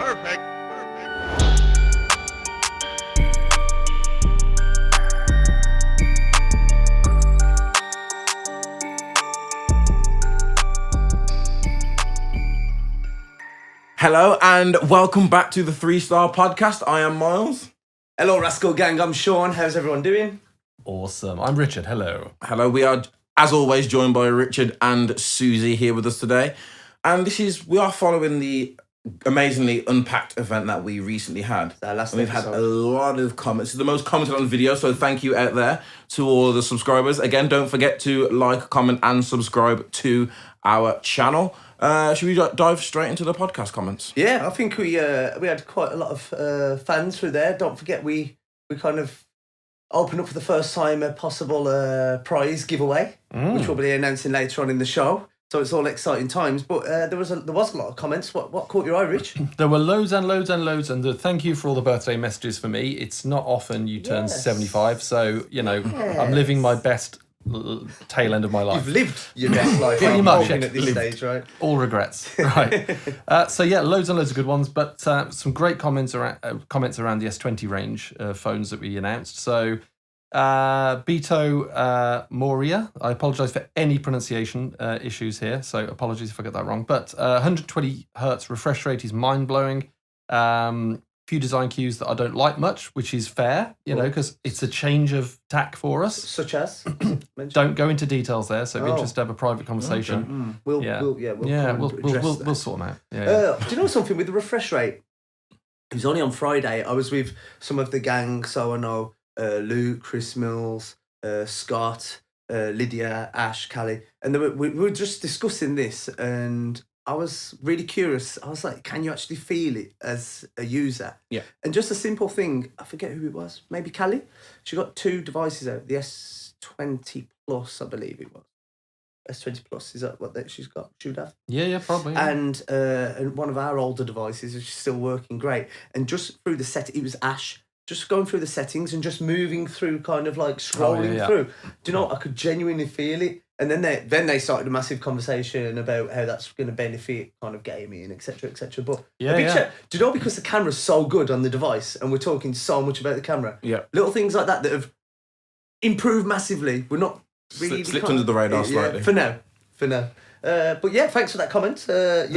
Perfect. Hello and welcome back to the 3-Star Podcast. I am Miles. Hello, Rascal Gang. I'm Sean. How's everyone doing? Awesome. I'm Richard. Hello. Hello, we are, as always, joined by Richard and Susie here with us today. And we are following the amazingly unpacked event that we recently had. Our last and we've had episode. a lot of comments. It's the most commented on video, so thank you out there to all the subscribers. Again, don't forget to like, comment, and subscribe to our channel. Should we dive straight into the podcast comments? Yeah, I think we had quite a lot of fans through there. Don't forget we kind of opened up for the first time a possible prize giveaway, which we'll be announcing later on in the show. So it's all exciting times. But there was a lot of comments. What caught your eye, Rich? There were loads and loads and loads, and thank you for all the birthday messages for me. It's not often you turn Yes. 75, so, I'm living my best tail end of my life. You've lived your best life. Pretty I'm much, hoping yeah. at this stage, right? All regrets. Right. So, loads and loads of good ones, but some great comments around the S20 range phones that we announced. So, Beto Moria, I apologise for any pronunciation issues here, so apologies if I get that wrong, but 120 hertz refresh rate is mind-blowing. Few design cues that I don't like much, which is fair, because it's a change of tack for us. Such as? Don't go into details there, so it'd be interesting to have a private conversation. Okay. We'll We'll sort them out. Yeah. Do you know something with the refresh rate? It was only on Friday. I was with some of the gang, so I know Luke, Chris Mills, Scott, Lydia, Ash, Callie, and we were just discussing this, and I was really curious. I was like, can you actually feel it as a user? Yeah. And just a simple thing, I forget who it was, maybe Callie. She got 2 devices out, the S20 Plus, I believe it was. S20 Plus, is that what she's got? She would have. Yeah, probably. Yeah. And one of our older devices is still working great. And just through the it was Ash, just going through the settings and just moving through, kind of like scrolling through. Do you know what? I could genuinely feel it. And then they started a massive conversation about how that's going to benefit kind of gaming, etc., etc. But do you know, because the camera's so good on the device, and we're talking so much about the camera, little things like that have improved massively. We're not really Slipped under the radar slightly. for now. But yeah, thanks for that comment. The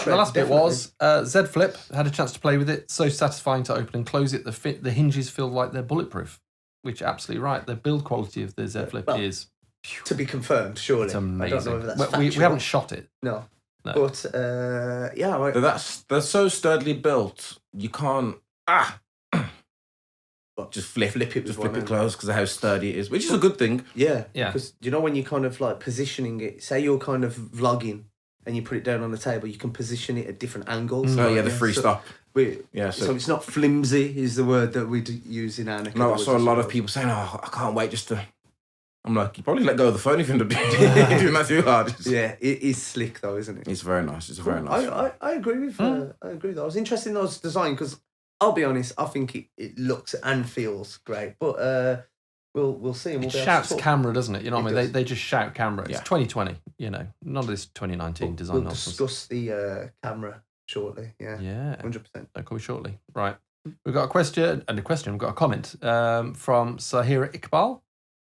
last bit definitely. was Z Flip had a chance to play with it. So satisfying to open and close it. The hinges feel like they're bulletproof, which absolutely right. The build quality of the Z Flip is to be confirmed. Surely, it's amazing. I don't know whether that's we factual. haven't shot it. No. No. But They're so sturdily built, you can't just flip it with one hand. closed because of how sturdy it is, which is a good thing. Yeah. Yeah. Because do you know when you kind of like positioning it, say you're kind of vlogging and you put it down on the table, you can position it at different angles. Oh yeah, the free stop. So it's not flimsy is the word that we use in our neck. No, I saw a lot of people saying, "Oh, I can't wait just to." I'm like, you probably let go of the phone if you're doing that too hard. Yeah, it is slick though, isn't it? It's very nice. It's very nice. I agree with I agree though. I was interested in those design because I'll be honest, I think it looks and feels great, but we'll see. And It we'll shouts camera, doesn't it? You know what I mean? does. They just shout camera. It's Yeah. 2020. None of this 2019 design We'll nonsense. discuss the camera shortly. Yeah, Yeah. 100%. Don't call me shortly. Right. We've got a question. We've got a comment from Sahira Iqbal.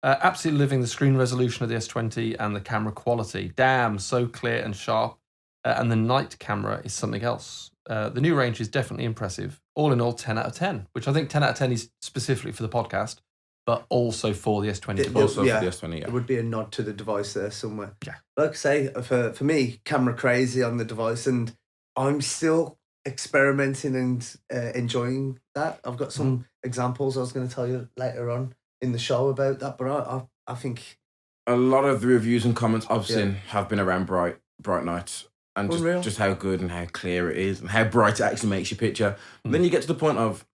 Absolutely living the screen resolution of the S20 and the camera quality. Damn, so clear and sharp. And the night camera is something else. The new range is definitely impressive. All in all, 10 out of 10, which I think 10 out of 10 is specifically for the podcast, but also for the S20. Also Yeah. for the S20, There would be a nod to the device there somewhere. Yeah. Like I say, for me, camera crazy on the device, and I'm still experimenting and enjoying that. I've got some examples I was going to tell you later on in the show about that, but I think A lot of the reviews and comments I've seen have been around bright nights and just how good and how clear it is and how bright it actually makes your picture. Then you get to the point of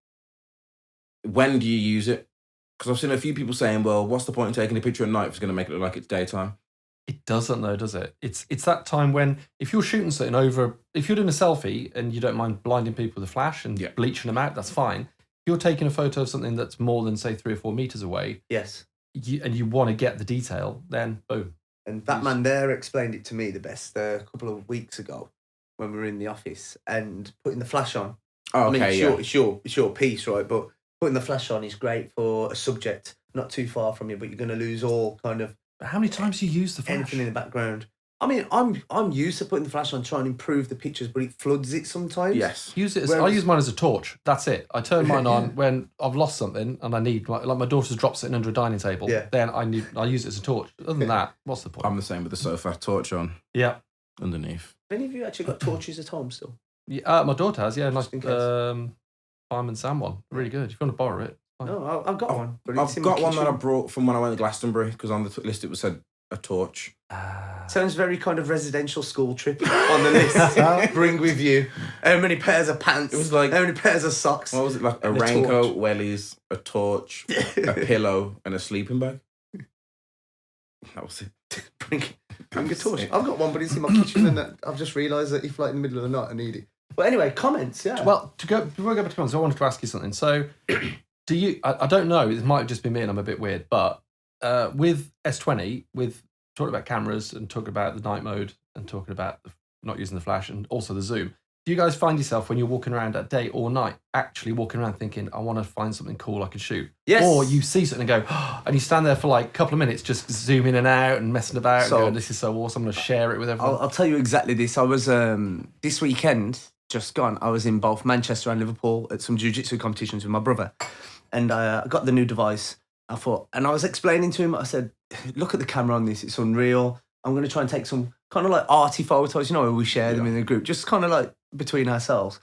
when do you use it? Because I've seen a few people saying, well, what's the point in taking a picture at night if it's going to make it look like it's daytime? It doesn't though, does it? It's that time when if you're shooting something if you're doing a selfie and you don't mind blinding people with a flash and bleaching them out, that's fine. If you're taking a photo of something that's more than say 3 or 4 meters away, yes, and you want to get the detail, then boom. And that man there explained it to me the best a couple of weeks ago. when we were in the office and putting the flash on. Oh, okay, I mean, it's your piece, right? But putting the flash on is great for a subject not too far from you, but you're going to lose all kind of. How many times do you use the flash? Anything in the background. I mean, I'm used to putting the flash on, trying to improve the pictures, but it floods it sometimes. Yes. I use mine as a torch. That's it. I turn mine on when I've lost something and I need, like my daughter's dropped something under a dining table. Yeah. Then I use it as a torch. Other than that, what's the point? I'm the same with the sofa, torch on. Yeah. Underneath. Have any of you actually got torches at home still? Yeah, my daughter has. Yeah, nice. Just in case. Fireman Sam one. Really good. If you want to borrow it. Fine. No, I've got one. But I've got one that I brought from when I went to Glastonbury because on the list it was said a torch. Sounds very kind of residential school trip on the list. Bring with you how many pairs of pants. It was like how many pairs of socks. What was it like? A raincoat, wellies, a torch, a pillow, and a sleeping bag. That was it. Bring a torch. I've got one, but it's in my kitchen, and I've just realised that if like in the middle of the night I need it. But anyway, comments. Yeah. Well, before we go back to comments, I wanted to ask you something. So, do you? I don't know. It might have just been me, and I'm a bit weird. But with S20, with talking about cameras and talking about the night mode and talking about not using the flash and also the zoom, do you guys find yourself when you're walking around at day or night actually walking around thinking, I want to find something cool I can shoot? Yes. Or you see something and go, oh, and you stand there for like a couple of minutes just zooming in and out and messing about and going, this is so awesome, I'm going to share it with everyone. I'll tell you exactly this. I was, this weekend, just gone, I was in both Manchester and Liverpool at some jiu-jitsu competitions with my brother. And I got the new device. And I was explaining to him, I said, look at the camera on this, it's unreal. I'm going to try and take some kind of like arty photos, where we share them in the group, just kind of like between ourselves.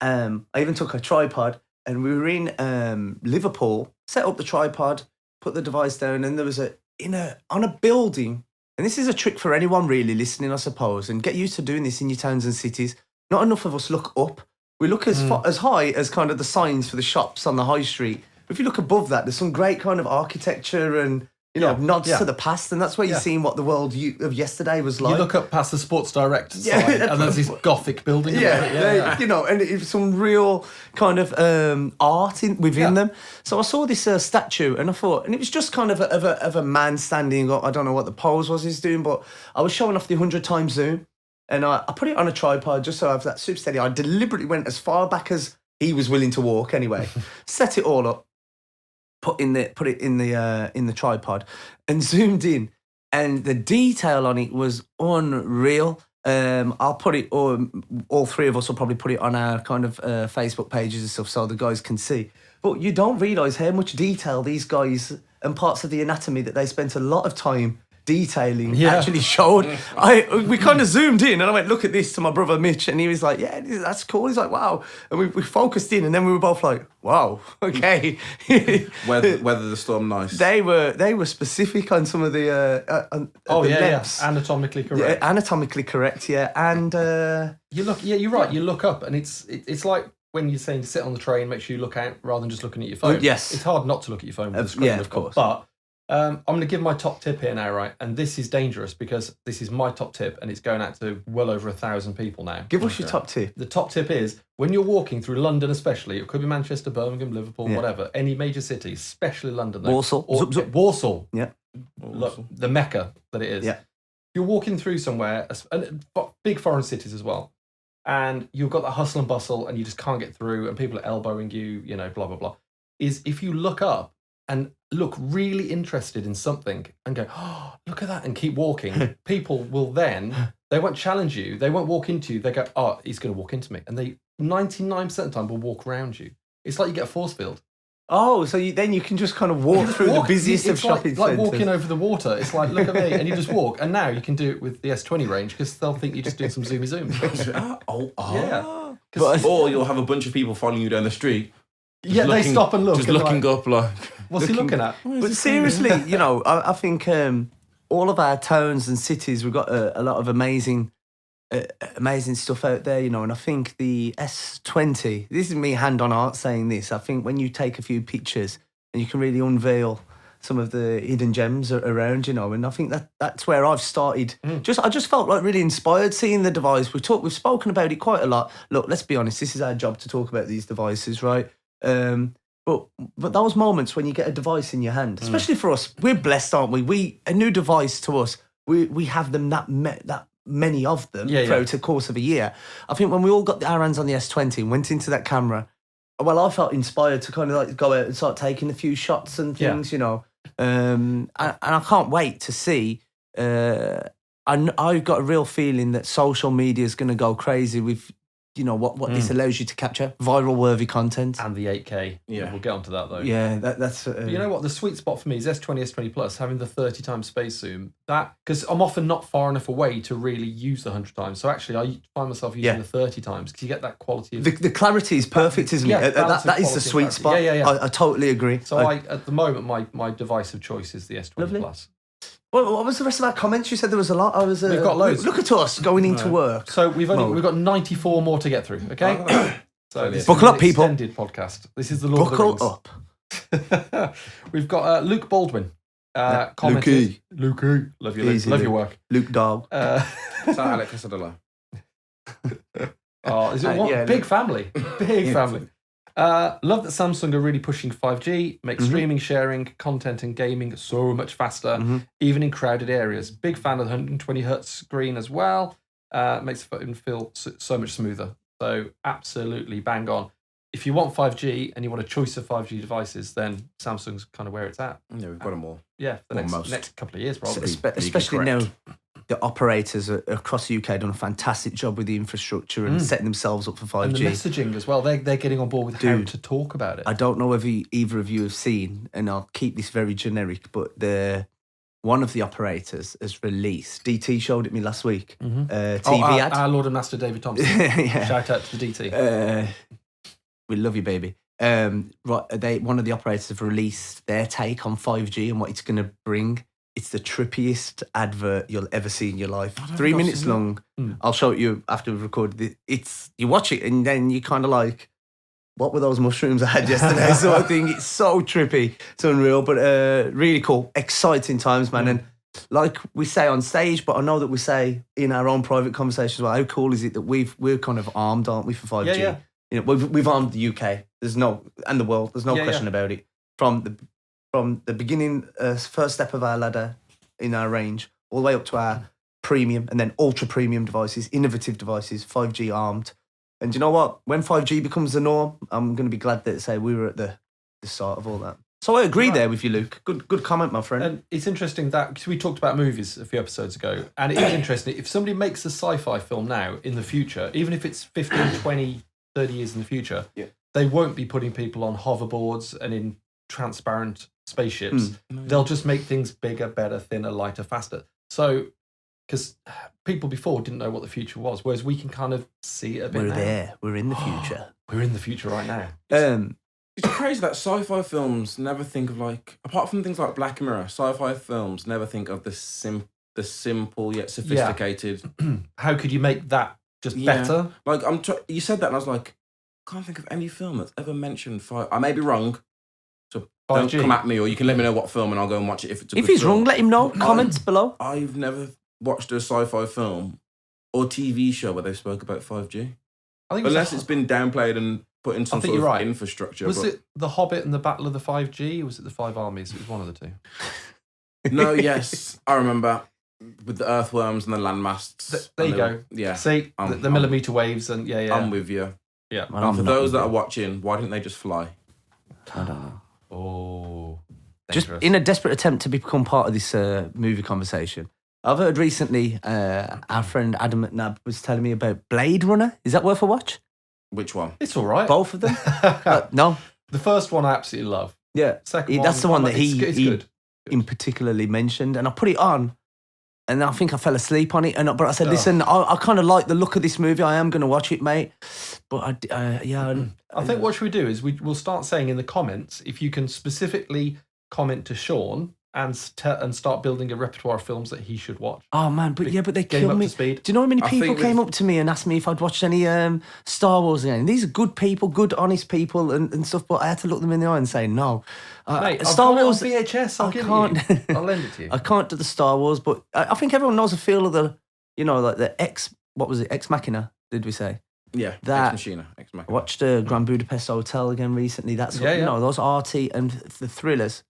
I even took a tripod and we were in Liverpool, set up the tripod, put the device down, and there was on a building, and this is a trick for anyone really listening, I suppose, and get used to doing this in your towns and cities. Not enough of us look up. We look as high as kind of the signs for the shops on the high street. But if you look above that, there's some great kind of architecture and nods to the past, and that's where you're seeing what the world of yesterday was like. You look up past the Sports Direct sign, and there's this Gothic building. And it's some real kind of art within them. So I saw this statue, and I thought, and it was just kind of a man standing up. I don't know what the pose was he's doing, but I was showing off the 100 times zoom, and I put it on a tripod just so I have that super steady. I deliberately went as far back as he was willing to walk. Anyway, set it all up. Put it in the tripod and zoomed in, and the detail on it was unreal. I'll put it, all three of us will probably put it on our kind of Facebook pages and stuff so the guys can see. But you don't realise how much detail these guys and parts of the anatomy that they spent a lot of time detailing actually showed. We kind of zoomed in and I went, look at this, to my brother Mitch, and he was like, yeah, that's cool. He's like, wow. And we focused in, and then we were both like, wow, okay. Weather the storm nice. They were specific on some of the lengths. Anatomically correct. Yeah, anatomically correct, yeah. And you look, you're right. You look up, and it's like when you're saying to sit on the train, make sure you look out rather than just looking at your phone. Yes, it's hard not to look at your phone with the screen, of course. But I'm going to give my top tip here now, right? And this is dangerous because this is my top tip, and it's going out to well over 1,000 people now. Give us your top tip. The top tip is when you're walking through London, especially, it could be Manchester, Birmingham, Liverpool, whatever, any major city, especially London, though, Warsaw. Yeah, look, the Mecca that it is. Yeah, you're walking through somewhere, and big foreign cities as well, and you've got the hustle and bustle, and you just can't get through, and people are elbowing you, blah blah blah. Is if you look up and look really interested in something and go, oh, look at that, and keep walking, people will then, they won't challenge you, they won't walk into you, they go, oh, he's going to walk into me. And they 99% of the time will walk around you. It's like you get a force field. Oh, so then you can just kind of walk through the busiest of shopping centres. Like walking over the water. It's like, look at me, and you just walk. And now you can do it with the S20 range because they'll think you're just doing some zoomy zoom. Yeah. Or you'll have a bunch of people following you down the street. They stop and look. Just looking up like... What's he looking at? But seriously, I think all of our towns and cities, we've got a lot of amazing stuff out there, and I think the S20, this is me hand on heart saying this, I think when you take a few pictures and you can really unveil some of the hidden gems around, and I think that's where I've started. I just felt like really inspired seeing the device. We've spoken about it quite a lot. Look, let's be honest, this is our job to talk about these devices, right? But those moments when you get a device in your hand, especially for us, we're blessed, aren't we? A new device to us, we have them that many of them throughout the course of a year. I think when we all got our hands on the S20 and went into that camera, well, I felt inspired to kind of like go out and start taking a few shots and things, you know. And I can't wait to see. I've got a real feeling that social media is going to go crazy with, you know, what this allows you to capture, viral worthy content. And the 8K. Yeah. We'll get onto that though. Yeah, that's... you know what? The sweet spot for me is S20, S20 Plus, having the 30 times space zoom. Because I'm often not far enough away to really use the 100 times. So actually, I find myself using the 30 times because you get that quality of... The clarity is perfect, isn't it? That is the sweet spot. Yeah. I totally agree. So at the moment, my device of choice is the S20 Plus. Well, what was the rest of our comments? You said there was a lot. We've got loads. Look at us going into work. So we've got 94 more to get through. Okay, so this buckle is up, people. Extended podcast. This is the Lord buckle of the Rings. Up. We've got Luke Baldwin. Commented. Lukey, love you, Luke. Love your work. Luke Dog. Alec Casadella. Oh, is it one? Yeah, big family. Big family. Love that Samsung are really pushing 5G, make streaming, sharing, content and gaming so much faster, even in crowded areas. Big fan of the 120 hertz screen as well. Makes the phone feel so much smoother. So absolutely bang on. If you want 5G and you want a choice of 5G devices, then Samsung's kind of where it's at. Yeah, we've got them all. Yeah, for the next couple of years probably. Especially now. The operators across the UK have done a fantastic job with the infrastructure and setting themselves up for 5G. And the messaging as well. They're getting on board with how to talk about it. I don't know if either of you have seen, and I'll keep this very generic, but one of the operators has released, DT showed it me last week, TV ad. Our Lord and Master David Thompson. Shout out to the DT. We love you, baby. One of the operators have released their take on 5G and what it's going to bring. It's the trippiest advert you'll ever see in your life. 3 minutes long. I'll show it you after we've recorded it. You watch it and then you kind of like, what were those mushrooms I had yesterday? sort of thing. It's so trippy. It's unreal, but really cool. Exciting times, man. And like we say on stage, but I know that we say in our own private conversations, well, how cool is it that we're kind of armed, aren't we, for 5G? Yeah. You know, we've armed the UK. And the world. There's no question about it. From the beginning, first step of our ladder in our range, all the way up to our premium and then ultra premium devices, innovative devices, 5G armed. And you know what? When 5G becomes the norm, I'm going to be glad that say we were at the start of all that. So I agree there with you, Luke. Good comment, my friend. And it's interesting that, because we talked about movies a few episodes ago, and it is interesting, if somebody makes a sci-fi film now in the future, even if it's 15, 20, 30 years in the future, they won't be putting people on hoverboards and in transparent spaceships. They'll just make things bigger, better, thinner, lighter, faster. So, because people before didn't know what the future was, whereas we can kind of see it a bit now. We're there. We're in the future. We're in the future right now. It's crazy that sci-fi films never think of, like, apart from things like Black Mirror, sci-fi films never think of the simple yet sophisticated. How could you make that just better? Like, you said that and I was like, I can't think of any film that's ever mentioned I may be wrong. So 5G. Don't come at me, or you can let me know what film and I'll go and watch it if it's a good he's film. wrong, let him know. Comments below. I've never watched a sci-fi film or TV show where they spoke about 5G. I think unless it's been downplayed and put in some sort of infrastructure. Was it The Hobbit and the Battle of the 5G, or was it the Five Armies? It was one of the two. No, yes. I remember with the earthworms and the landmasts. There you go. Yeah. See, the millimetre waves and I'm with you. Yeah. And for those that are watching, why didn't they just fly? I don't know. Oh, dangerous. Just in a desperate attempt to become part of this movie conversation, I've heard recently our friend Adam McNabb was telling me about Blade Runner. Is that worth a watch? Which one? It's all right. Both of them? No. The first one I absolutely love. Yeah. Second that's the one that he good. in particularly mentioned, and I put it on. And I think I fell asleep on it. But I said, listen, I kind of like the look of this movie. I am going to watch it, mate. But I think what should we do is we'll start saying in the comments, if you can specifically comment to Sean and start building a repertoire of films that he should watch. Oh, man. But they killed me. Do you know how many people came up to me and asked me if I'd watched any Star Wars again? These are good people, good, honest people and stuff. But I had to look them in the eye and say, no. Mate, Star Wars VHS. I'll lend it to you. I can't do the Star Wars, but I think everyone knows the feel of the, like the what was it? Ex Machina, did we say? Yeah, Ex Machina. I watched Grand Budapest Hotel again recently. That's those arty and the thrillers.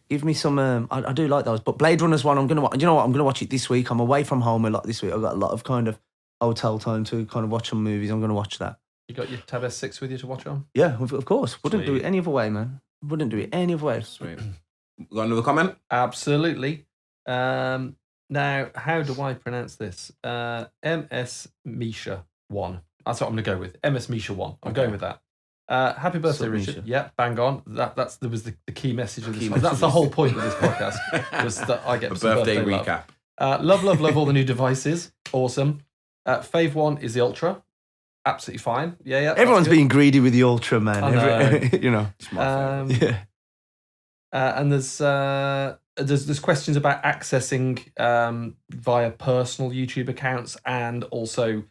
Give me some. I do like those, but Blade Runner's one I'm gonna watch. You know what? I'm gonna watch it this week. I'm away from home a lot this week. I've got a lot of kind of hotel time to kind of watch some movies. I'm gonna watch that. You got your Tab S6 with you to watch on? Yeah, of course. Wouldn't do it any other way, man. Wouldn't do it any other way. Sweet. Got another comment? Absolutely. Now, how do I pronounce this? MS Misha 1. That's what I'm going to go with. MS Misha 1. I'm going with that. Happy birthday, Richard. Misha. Yeah, bang on. That was the key message of this. That's the whole point of this podcast. Was that I get a birthday recap. Love all the new devices. Awesome. Fave 1 is the Ultra. Absolutely fine. Yeah. Everyone's being greedy with the Ultra, man. You know. Yeah. And there's questions about accessing via personal YouTube accounts, and also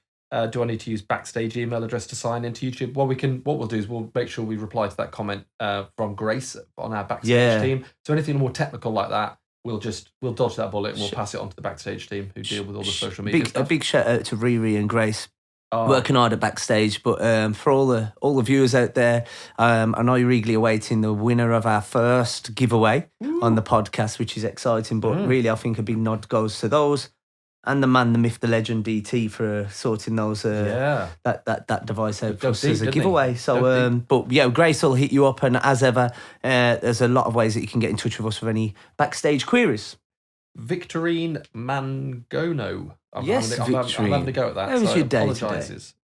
do I need to use Backstage email address to sign into YouTube? Well, what we'll do is we'll make sure we reply to that comment from Grace on our Backstage team. So anything more technical like that, we'll dodge that bullet and we'll pass it on to the Backstage team who deal with all the social media stuff. A big shout out to Riri and Grace. Working hard at Backstage, but for all the viewers out there, I know you're eagerly awaiting the winner of our first giveaway on the podcast, which is exciting. But really, I think a big nod goes to those and the man, the myth, the legend, DT for sorting those that device out for us as a giveaway. So, but yeah, Grace will hit you up, and as ever, there's a lot of ways that you can get in touch with us with any Backstage queries. Victorine Mangono. I'm Victorine. having to go at that. How was your day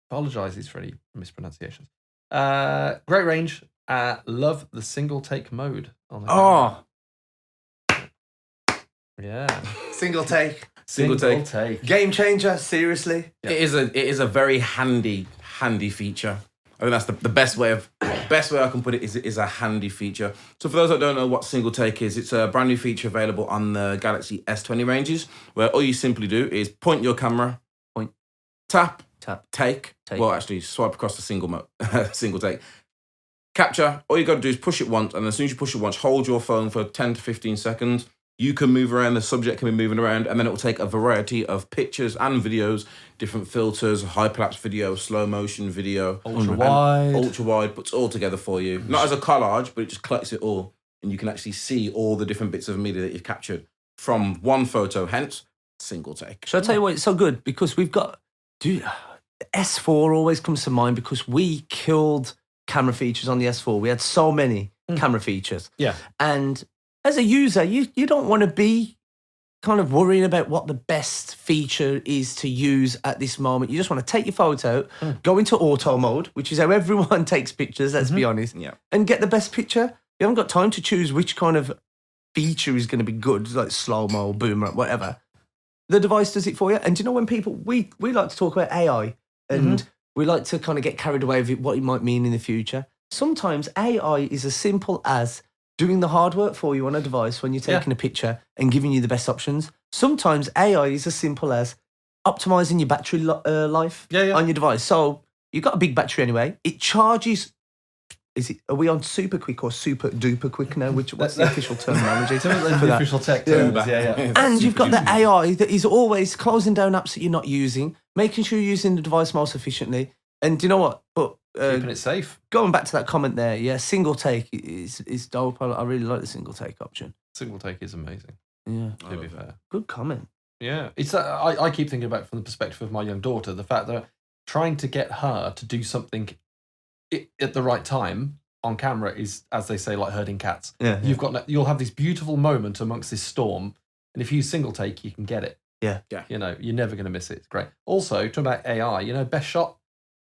Apologises for any mispronunciations. Great range. Love the single take mode on the camera. Yeah. Single take. Single take. Game changer, seriously. Yeah. It is a very handy feature. I think that's the best way I can put it is a handy feature. So for those that don't know what single take is, it's a brand new feature available on the Galaxy S20 ranges, where all you simply do is point your camera, tap, take. Well, actually swipe across the single take. Capture, all you got to do is push it once, and as soon as you push it once, hold your phone for 10 to 15 seconds. You can move around, the subject can be moving around, and then it will take a variety of pictures and videos, different filters, hyperlapse video, slow motion video, ultra wide, puts it all together for you. Not as a collage, but it just collects it all, and you can actually see all the different bits of media that you've captured from one photo, hence single take. Shall I tell you why it's so good? Because we've got... S4 always comes to mind because we killed camera features on the S4. We had so many camera features. Yeah. And as a user, you don't want to be kind of worrying about what the best feature is to use at this moment. You just want to take your photo, go into auto mode, which is how everyone takes pictures, let's be honest, and get the best picture. You haven't got time to choose which kind of feature is going to be good, like slow-mo, boomerang, whatever. The device does it for you. And do you know when people... We like to talk about AI, and we like to kind of get carried away with what it might mean in the future. Sometimes AI is as simple as doing the hard work for you on a device when you're taking a picture and giving you the best options. Sometimes AI is as simple as optimizing your battery life on your device. So you've got a big battery anyway. It charges... Are we on super quick or super duper quick now? What's the official terminology? The official tech terms. And you've got the AI that is always closing down apps that you're not using, making sure you're using the device most efficiently. And do you know what? But keeping it safe. Going back to that comment there, single take is dope. I really like the single take option. Single take is amazing. Yeah, to be fair. Good comment. Yeah, it's I keep thinking about it from the perspective of my young daughter, the fact that trying to get her to do something at the right time on camera is, as they say, like herding cats. You'll have this beautiful moment amongst this storm, and if you use single take, you can get it. Yeah. You know, you're never going to miss it. It's great. Also, talking about AI, best shot.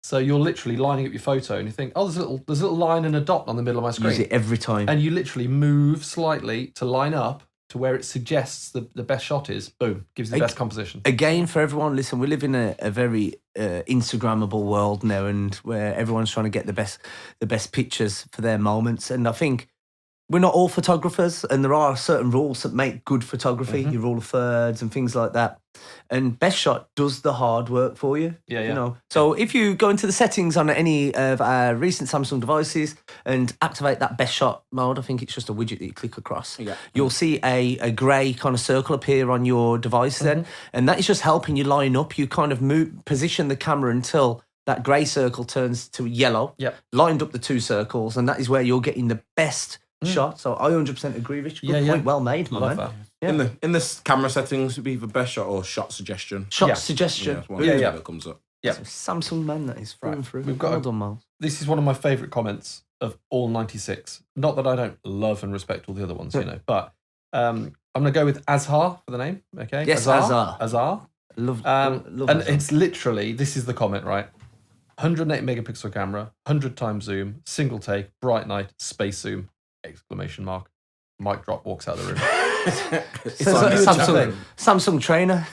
So you're literally lining up your photo, and you think, oh, there's a little line and a dot on the middle of my screen. Use it every time, and you literally move slightly to line up to where it suggests the best shot is. Boom, gives you the best composition. Again, for everyone, listen, we live in a very Instagrammable world now, and where everyone's trying to get the best pictures for their moments. And I think we're not all photographers, and there are certain rules that make good photography, your rule of thirds and things like that. And Best Shot does the hard work for you. So if you go into the settings on any of our recent Samsung devices and activate that Best Shot mode, I think it's just a widget that you click across. You'll see a grey kind of circle appear on your device then, and that is just helping you line up. You kind of position the camera until that grey circle turns to yellow. Lined up the two circles, and that is where you're getting the best shot. So I 100% agree, Rich. Good point. Well made, my man. That. Yeah. In this camera settings, would be either best shot or shot suggestion. Shot suggestion. That comes up. Yeah. Samsung man, that is through and through. We've got well done, Miles. This is one of my favourite comments of all 96. Not that I don't love and respect all the other ones, but I'm going to go with Azhar for the name. Okay. Yes, Azhar. Love and Azhar. it's literally, this is the comment, right? 108 megapixel camera, 100 times zoom, single take, bright night, space zoom, exclamation mark. Mic drop, walks out of the room. It's like Samsung trainer.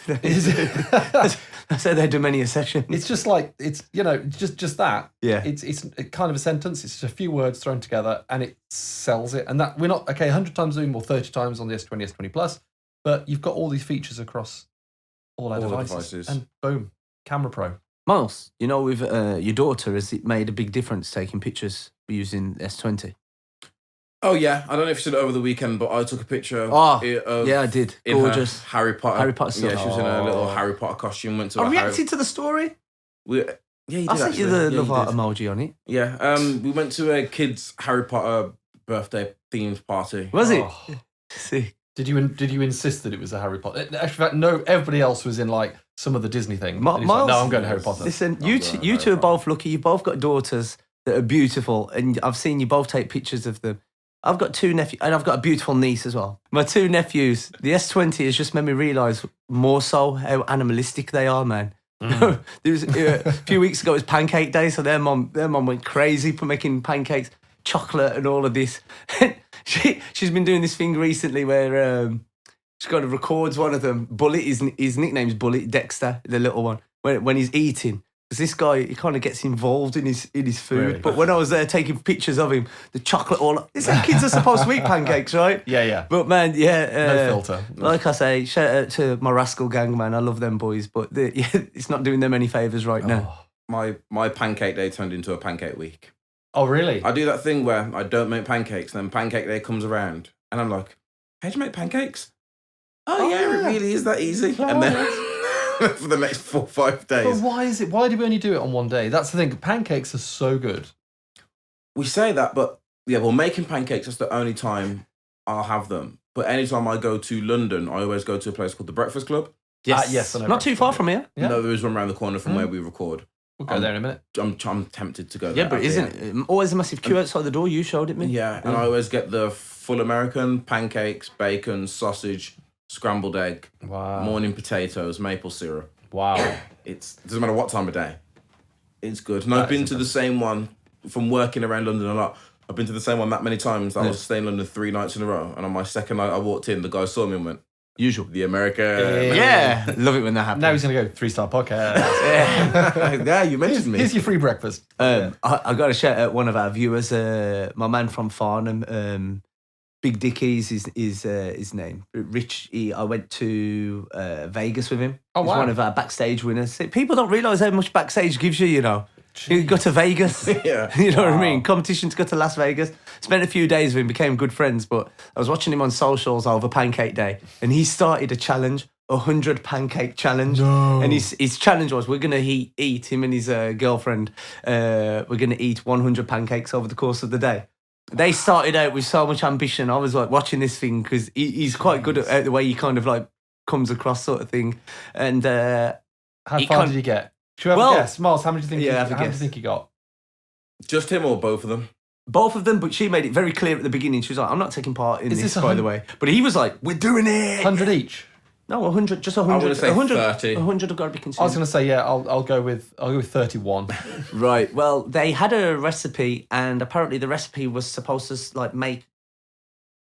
I said they do many a session. It's just like, it's, just that. Yeah. It's kind of a sentence. It's just a few words thrown together and it sells it. And that we're not, 100 times zoom or 30 times on the S20, S20 Plus, but you've got all these features across all our devices. And boom, Camera Pro. Miles, with your daughter, has it made a big difference taking pictures using S20? Oh yeah, I don't know if you saw it over the weekend, but I took a picture. Yeah, I did. Gorgeous. Harry Potter. Harry Potter stuff. Yeah, she was in a little Harry Potter costume. Went to. I reacted to the story. You did. I sent you the love art emoji on it. Yeah. We went to a kid's Harry Potter birthday themed party. Was it? See. Did you insist that it was a Harry Potter? Actually, in fact, no. Everybody else was in like some of the Disney thing. Miles, like, no, I'm going to Harry Potter. Listen, you two are both lucky. You both got daughters that are beautiful, and I've seen you both take pictures of them. I've got 2 nephews, and I've got a beautiful niece as well. My 2 nephews, the S20 has just made me realise more so how animalistic they are, man. There was a few weeks ago, it was Pancake Day, so their mum went crazy for making pancakes, chocolate, and all of this. She's been doing this thing recently where she kind of records one of them. Bullet, his nickname's Bullet, Dexter, the little one, when he's eating. This guy, he kind of gets involved in his food. Really? But when I was there taking pictures of him, the chocolate kids are supposed to eat pancakes, right? Yeah. But man, no filter. Like I say, shout out to my Rascal gang, man. I love them boys, but it's not doing them any favours right now. My pancake day turned into a pancake week. Oh, really? I do that thing where I don't make pancakes, and then pancake day comes around, and I'm like, how'd you make pancakes? Oh yeah, it really is that easy. And then for the next 4 or 5 days. But why do we only do it on one day? That's the thing. Pancakes are so good. We say that, but making pancakes is the only time I'll have them. But anytime I go to London, I always go to a place called the Breakfast Club. Yes. I know not too far from here. Yeah. No, there is one around the corner from where we record. We'll go there in a minute. I'm tempted to go there. Yeah, but isn't it always a massive queue outside the door? You showed it me. Yeah, and I always get the full American, pancakes, bacon, sausage, scrambled egg, morning potatoes, maple syrup. Wow. It doesn't matter what time of day. It's good. And I've been to the same one from working around London a lot. I've been to the same one that many times. I was staying in London 3 nights in a row. And on my second night I walked in, the guy saw me and went, usual. The American. Yeah. Love it when that happens. Now he's going to go 3-star podcast. Yeah, you mentioned me. Here's your free breakfast. I got to shout out one of our viewers, my man from Farnham, Big Dickies is his name. Rich, I went to Vegas with him. Oh, He's wow. one of our backstage winners. People don't realise how much backstage gives you, Jeez. You go to Vegas. Yeah. You know what I mean? Competition to go to Las Vegas. Spent a few days with him, became good friends, but I was watching him on socials over Pancake Day, and he started a challenge, 100 pancake challenge. No. And his challenge was, we're going to eat, him and his girlfriend, we're going to eat 100 pancakes over the course of the day. They started out with so much ambition. I was like watching this thing because he's quite good at the way he kind of like comes across sort of thing. And how far did he get? Should we have a guess? Miles, how many do you think he got? Just him or both of them? Both of them, but she made it very clear at the beginning. She was like, I'm not taking part in this, by the way. But he was like, we're doing it. 100 each? No, 100, just 100. I want to say 30. 100 have got to be consumed. I was going to say, I'll go with 31. Right. Well, they had a recipe, and apparently the recipe was supposed to like make,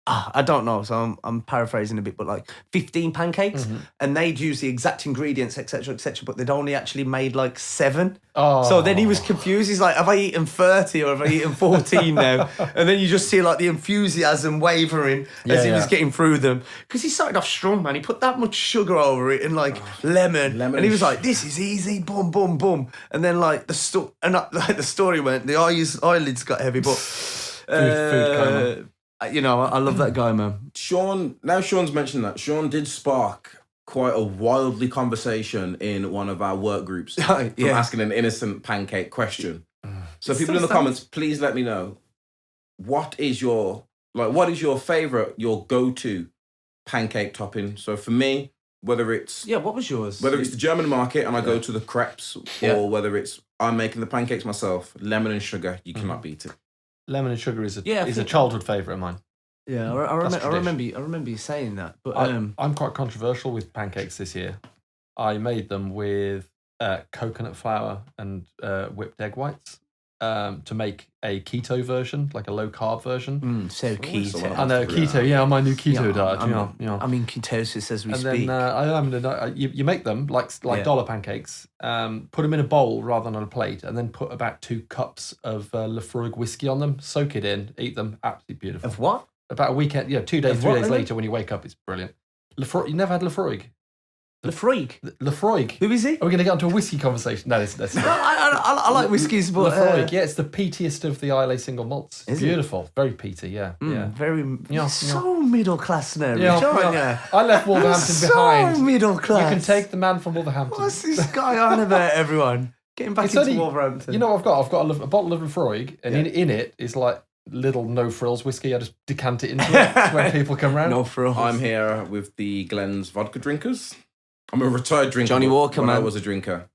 I don't know, so I'm paraphrasing a bit, but like 15 pancakes, and they'd use the exact ingredients, etc., but they'd only actually made like 7. Oh. So then he was confused. He's like, have I eaten 30 or have I eaten 14 now? And then you just see like the enthusiasm wavering as he was getting through them. Because he started off strong, man. He put that much sugar over it and like lemon. And he was like, this is easy, boom, boom, boom. And then like the story went, the eyelids got heavy, but food coma. I love that guy, man. Sean's mentioned that. Sean did spark quite a wildly conversation in one of our work groups from asking an innocent pancake question. So people in the comments, please let me know, what is your Like, what is your favorite, your go-to pancake topping? So for me, whether it's what was yours? Whether it's the German market and I go to the crepes, or whether it's I'm making the pancakes myself, lemon and sugar, you cannot beat it. Lemon and sugar is a childhood favourite of mine. Yeah, I remember you saying that. But I'm quite controversial with pancakes this year. I made them with coconut flour and whipped egg whites to make a keto version, like a low carb version. So keto. I know keto. Yeah, on my new keto diet. I'm in ketosis as we speak. And then you make them like dollar pancakes. Put them in a bowl rather than on a plate, and then put about 2 cups of Laphroaig whiskey on them. Soak it in, eat them. Absolutely beautiful. Of what? About a weekend. 2 days, 3 days later, when you wake up, it's brilliant. You never had Laphroaig? Laphroaig? Laphroaig. Who is he? Are we going to get onto a whiskey conversation? No, that's no, I like whiskies, but... Laphroaig, it's the peatiest of the Islay single malts. It's beautiful. Very peaty, yeah. Very... So middle class now, I left Wolverhampton behind. So middle class. You can take the man from Wolverhampton. What's this guy on about, everyone? Getting back into Wolverhampton. You know what I've got? I've got a bottle of Laphroaig, and in it is like little no frills whiskey. I just decant it into it when people come round. No frills. I'm here with the Glen's vodka drinkers. I'm a retired drinker. Johnny Walker, when man. I was a drinker.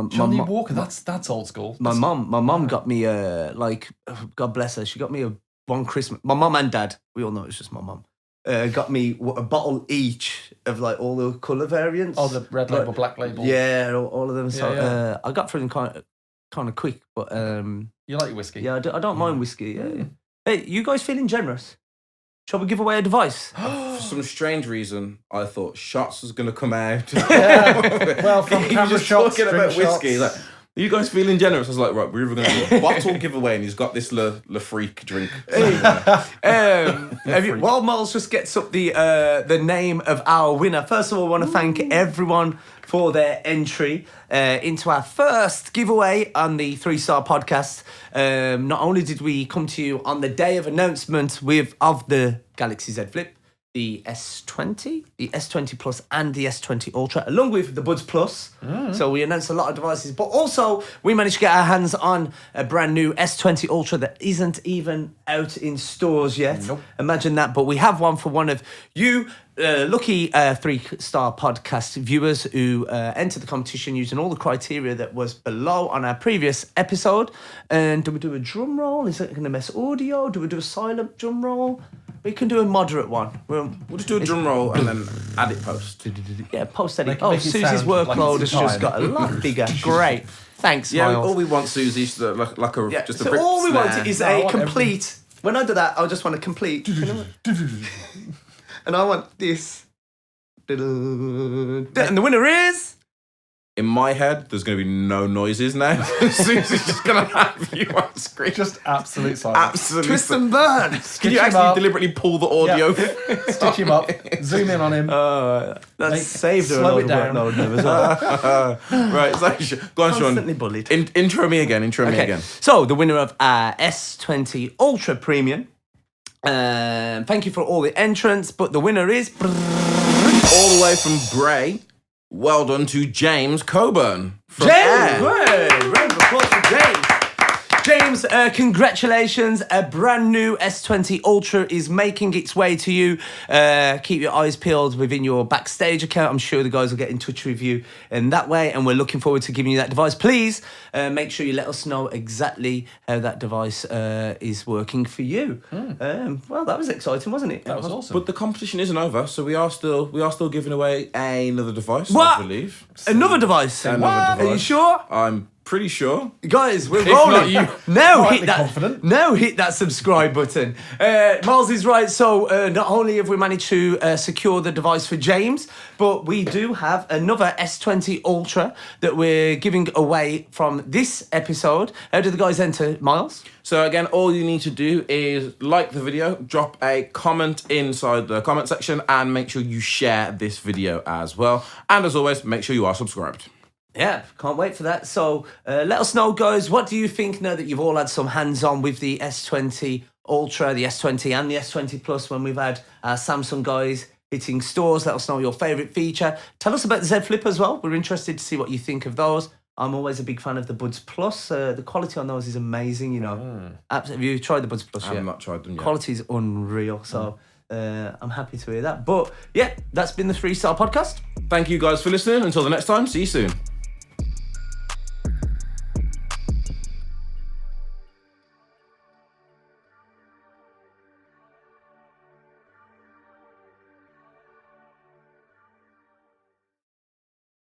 Johnny Walker, that's old school. My mum got me God bless her. She got me one Christmas. My mum and dad, we all know it's just my mum. Got me a bottle each of like all the colour variants. Oh, the red label, black label. Yeah, all of them. So I got through them kind of quick, but you like your whiskey? Yeah, I don't mind whiskey. Yeah. Hey, you guys feeling generous? Shall we give away a device? For some strange reason, I thought shots was going to come out. Well, from camera shots, talking about whiskey. Shots. Like, are you guys feeling generous? I was like, right, we're either going to do a bottle giveaway, and he's got this Laphroaig drink. While Miles just gets up the name of our winner, first of all, I want to thank everyone for their entry into our first giveaway on the 3-Star podcast. Not only did we come to you on the day of announcement of the Galaxy Z Flip, the S20, the S20 Plus and the S20 Ultra, along with the Buds Plus. So we announced a lot of devices, but also we managed to get our hands on a brand new S20 Ultra that isn't even out in stores yet. Nope. Imagine that, but we have one for one of you lucky 3-Star podcast viewers who entered the competition using all the criteria that was below on our previous episode. And do we do a drum roll? Is it going to mess audio? Do we do a silent drum roll? We can do a moderate one. We'll just do a drum roll and then add it post. Yeah, post edit. Susie's workload has just got a lot bigger. Great. Thanks, Miles. All we want, Susie, is just a rip all we snare. want is a complete... When I do that, I just want a complete... And I want this. And the winner is... In my head, there's going to be no noises now. Susie's just going to have you on screen. Just absolute silence. Absolutely. Twist and burn. Can you actually deliberately pull the audio? Stitch him up. Zoom in on him. That's saved her. Slow it down. Right. So, go on, Sean. Constantly bullied. Intro me again. So, the winner of our S20 Ultra Premium. Thank you for all the entrants, but the winner is... all the way from Bray. Well done to James Coburn. James! Round of applause for James. James, congratulations. A brand new S20 Ultra is making its way to you. Keep your eyes peeled within your backstage account. I'm sure the guys will get in touch with you in that way, and we're looking forward to giving you that device. Please make sure you let us know exactly how that device is working for you. Well, that was exciting, wasn't it? That was awesome. But the competition isn't over, so we are still giving away another device. What? I believe Another device? Another device. Are you sure? I'm pretty sure. Guys, we're rolling. Now hit that subscribe button. Miles is right. So not only have we managed to secure the device for James, but we do have another S20 Ultra that we're giving away from this episode. How do the guys enter, Miles? So again, all you need to do is like the video, drop a comment inside the comment section, and make sure you share this video as well. And as always, make sure you are subscribed. Yeah, can't wait for that. So let us know, guys, what do you think now that you've all had some hands-on with the S20 Ultra, the S20 and the S20 Plus when we've had Samsung guys hitting stores? Let us know your favourite feature. Tell us about the Z Flip as well. We're interested to see what you think of those. I'm always a big fan of the Buds Plus. The quality on those is amazing, you know. Have you tried the Buds Plus yet? I have not tried them yet. Quality is unreal, so I'm happy to hear that. But yeah, that's been the 3 Star Podcast. Thank you guys for listening. Until the next time, see you soon.